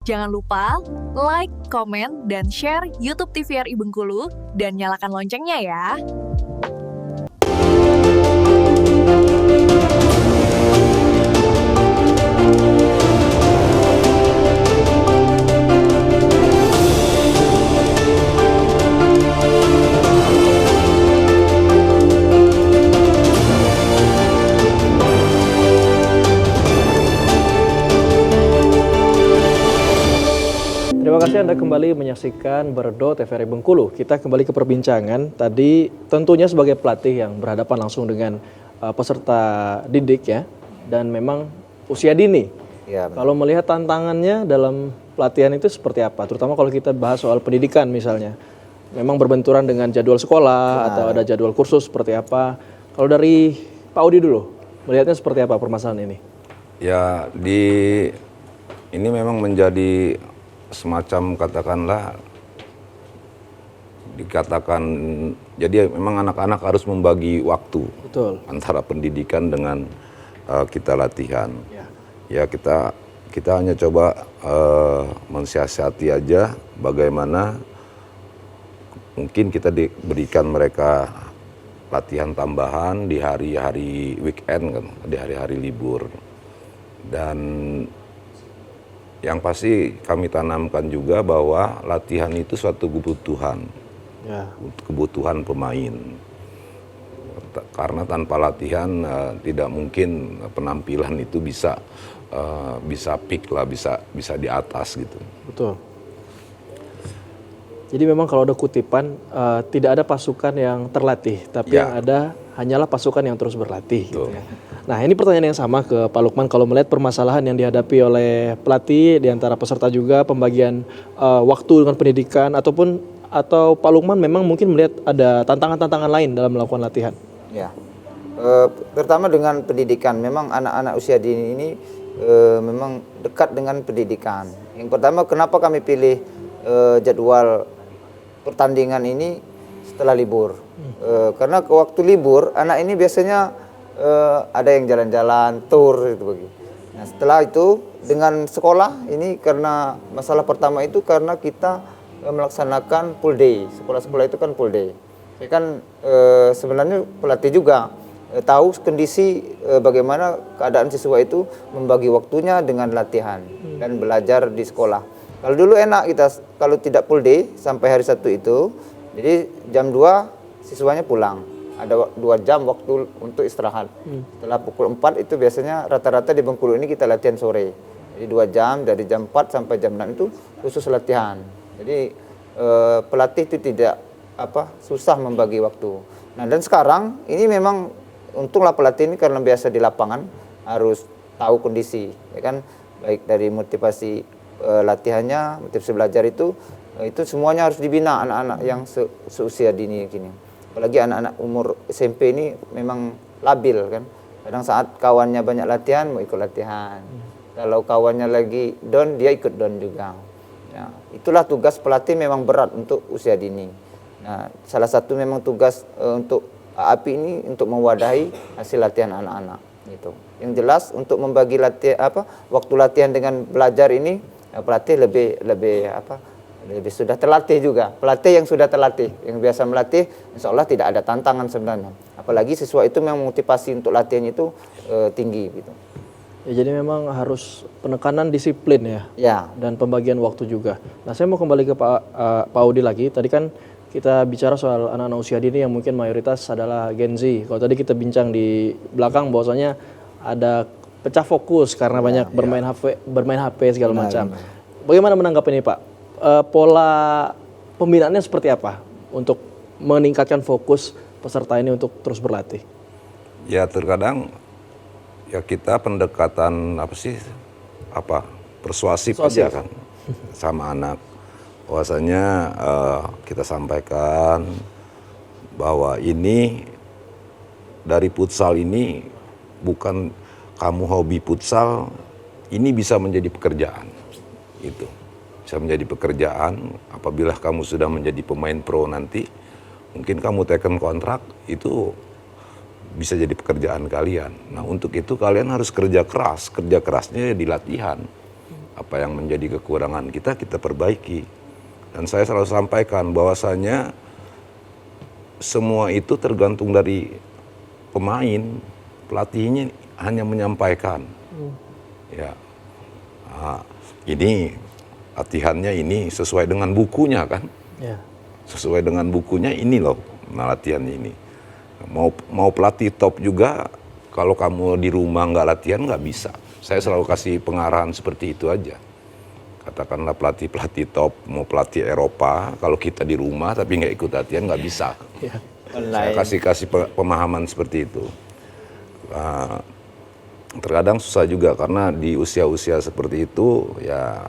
Jangan lupa like, komen, dan share YouTube TVRI Bengkulu dan nyalakan loncengnya ya. Terima kasih Anda kembali menyaksikan Berdo TVRI Bengkulu. Kita kembali ke perbincangan. Tadi tentunya sebagai pelatih yang berhadapan langsung dengan peserta didik ya. Dan memang usia dini. Ya, kalau melihat tantangannya dalam pelatihan itu seperti apa? Terutama kalau kita bahas soal pendidikan misalnya. Memang berbenturan dengan jadwal sekolah atau ada jadwal kursus seperti apa. Kalau dari Pak Audi dulu, melihatnya seperti apa permasalahan ini? Ya, ini memang menjadi semacam dikatakan jadi memang anak-anak harus membagi waktu. Betul. Antara pendidikan dengan kita latihan. Ya kita hanya coba mensiasati aja bagaimana mungkin kita diberikan mereka latihan tambahan di hari-hari weekend kan, di hari-hari libur. Dan yang pasti kami tanamkan juga bahwa latihan itu suatu kebutuhan, kebutuhan pemain. Karena tanpa latihan tidak mungkin penampilan itu bisa peak lah, bisa di atas gitu. Betul. Jadi memang kalau ada kutipan tidak ada pasukan yang terlatih, tapi yang ada hanyalah pasukan yang terus berlatih. Gitu ya. Nah ini pertanyaan yang sama ke Pak Lukman, kalau melihat permasalahan yang dihadapi oleh pelatih di antara peserta juga pembagian waktu dengan pendidikan atau Pak Lukman memang mungkin melihat ada tantangan-tantangan lain dalam melakukan latihan. Ya, terutama dengan pendidikan. Memang anak-anak usia dini ini memang dekat dengan pendidikan. Yang pertama, kenapa kami pilih jadwal pertandingan ini setelah libur? Karena ke waktu libur anak ini biasanya ada yang jalan-jalan, tour gitu begitu. Nah, setelah itu dengan sekolah ini, karena masalah pertama itu karena kita melaksanakan full day. Sekolah-sekolah itu kan full day. Saya kan sebenarnya pelatih juga tahu kondisi bagaimana keadaan siswa itu membagi waktunya dengan latihan dan belajar di sekolah. Kalau dulu enak kita kalau tidak full day sampai hari Sabtu itu, jadi jam 2 siswanya pulang. Ada 2 jam waktu untuk istirahat. Setelah pukul 4 itu biasanya rata-rata di Bengkulu ini kita latihan sore. Jadi 2 jam dari jam 4 sampai jam 6 itu khusus latihan. Jadi pelatih itu tidak susah membagi waktu. Nah, dan sekarang ini memang untunglah pelatih ini karena biasa di lapangan harus tahu kondisi, ya kan, baik dari motivasi latihannya, motivasi belajar itu semuanya harus dibina anak-anak yang seusia dini gini. Apalagi anak-anak umur SMP ini memang labil kan. Kadang saat kawannya banyak latihan mau ikut latihan. Kalau kawannya lagi down dia ikut down juga. Ya, itulah tugas pelatih memang berat untuk usia dini. Nah, salah satu memang tugas untuk API ini untuk mewadahi hasil latihan anak-anak gitu. Yang jelas untuk membagi waktu latihan dengan belajar ini pelatih lebih sudah terlatih juga. Pelatih yang sudah terlatih, yang biasa melatih, insya Allah tidak ada tantangan sebenarnya. Apalagi siswa itu memang motivasi untuk latihan itu tinggi gitu. Ya, jadi memang harus penekanan disiplin ya. Dan pembagian waktu juga. Nah saya mau kembali ke Pak Audi lagi. Tadi kan kita bicara soal anak-anak usia dini yang mungkin mayoritas adalah Gen Z. Kalau tadi kita bincang di belakang bahwasanya ada pecah fokus karena banyak bermain HP segala macam. Bagaimana menanggapi ini Pak? Pola pembinaannya seperti apa untuk meningkatkan fokus peserta ini untuk terus berlatih? Ya terkadang ya kita pendekatan persuasif aja kan sama anak. Bahwasanya kita sampaikan bahwa ini dari futsal ini bukan kamu hobi futsal, ini bisa menjadi pekerjaan. Itu bisa menjadi pekerjaan apabila kamu sudah menjadi pemain pro nanti, mungkin kamu teken kontrak itu bisa jadi pekerjaan kalian. Nah untuk itu kalian harus kerja keras, kerja kerasnya di latihan. Apa yang menjadi kekurangan kita perbaiki. Dan saya selalu sampaikan bahwasanya semua itu tergantung dari pemain, pelatihnya hanya menyampaikan. Ya, ini latihannya ini sesuai dengan bukunya kan? Ya. Sesuai dengan bukunya ini loh, latihan ini. Mau pelatih top juga, kalau kamu di rumah nggak latihan nggak bisa. Saya selalu kasih pengarahan seperti itu aja. Katakanlah pelatih top, mau pelatih Eropa, kalau kita di rumah tapi nggak ikut latihan nggak bisa. Ya. Saya kasih pemahaman seperti itu. Terkadang susah juga karena di usia-usia seperti itu ya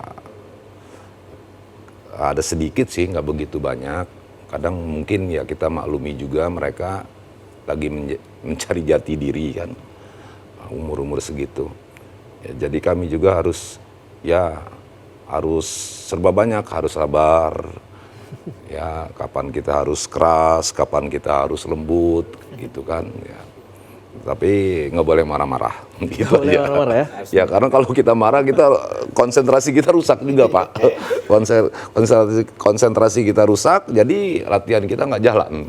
ada sedikit sih, nggak begitu banyak. Kadang mungkin ya kita maklumi juga mereka lagi mencari jati diri kan, umur-umur segitu. Ya, jadi kami juga harus serba banyak, harus sabar. Ya, kapan kita harus keras, kapan kita harus lembut, gitu kan. Ya. Tapi nggak boleh marah-marah. Gitu Nggak boleh aja. marah-marah ya? Ya, karena kalau kita marah, konsentrasi kita rusak juga, Pak. Konsentrasi kita rusak, jadi latihan kita nggak jalan.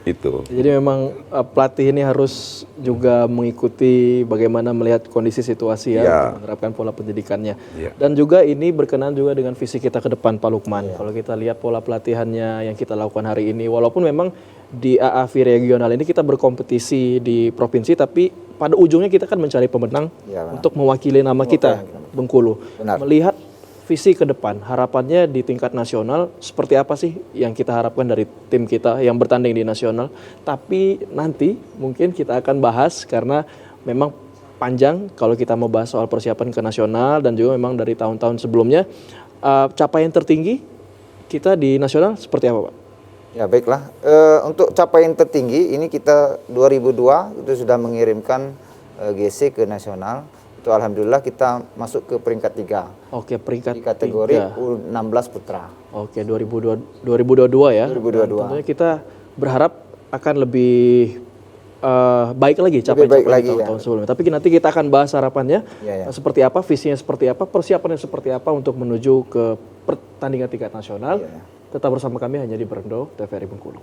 Itu. Jadi memang pelatih ini harus juga mengikuti bagaimana melihat kondisi situasi ya, Ya. untuk menerapkan pola pendidikannya. Ya. Dan juga ini berkenan juga dengan visi kita ke depan, Pak Lukman. Kalau kita lihat pola pelatihannya yang kita lakukan hari ini, walaupun memang di AAV regional ini kita berkompetisi di provinsi, tapi pada ujungnya kita kan mencari pemenang untuk mewakili nama kita, Bengkulu. Benar. Melihat visi ke depan, harapannya di tingkat nasional seperti apa sih yang kita harapkan dari tim kita yang bertanding di nasional. Tapi nanti mungkin kita akan bahas karena memang panjang kalau kita mau bahas soal persiapan ke nasional dan juga memang dari tahun-tahun sebelumnya. Capaian tertinggi kita di nasional seperti apa, Pak? Ya baiklah, untuk capaian tertinggi ini kita 2002 itu sudah mengirimkan GC ke nasional. Itu alhamdulillah kita masuk ke peringkat 3. Oke, peringkat Di kategori 3. U16 putra. Oke, 2022 ya. 2022. Tentunya kita berharap akan lebih baik lagi Lebih baik capaian lagi, tahun-tahun sebelumnya. Tapi nanti kita akan bahas harapannya Ya. seperti apa, visinya seperti apa, persiapannya seperti apa untuk menuju ke pertandingan tingkat nasional. Ya. Tetap bersama kami hanya di Berendo, TVRI Bengkulu.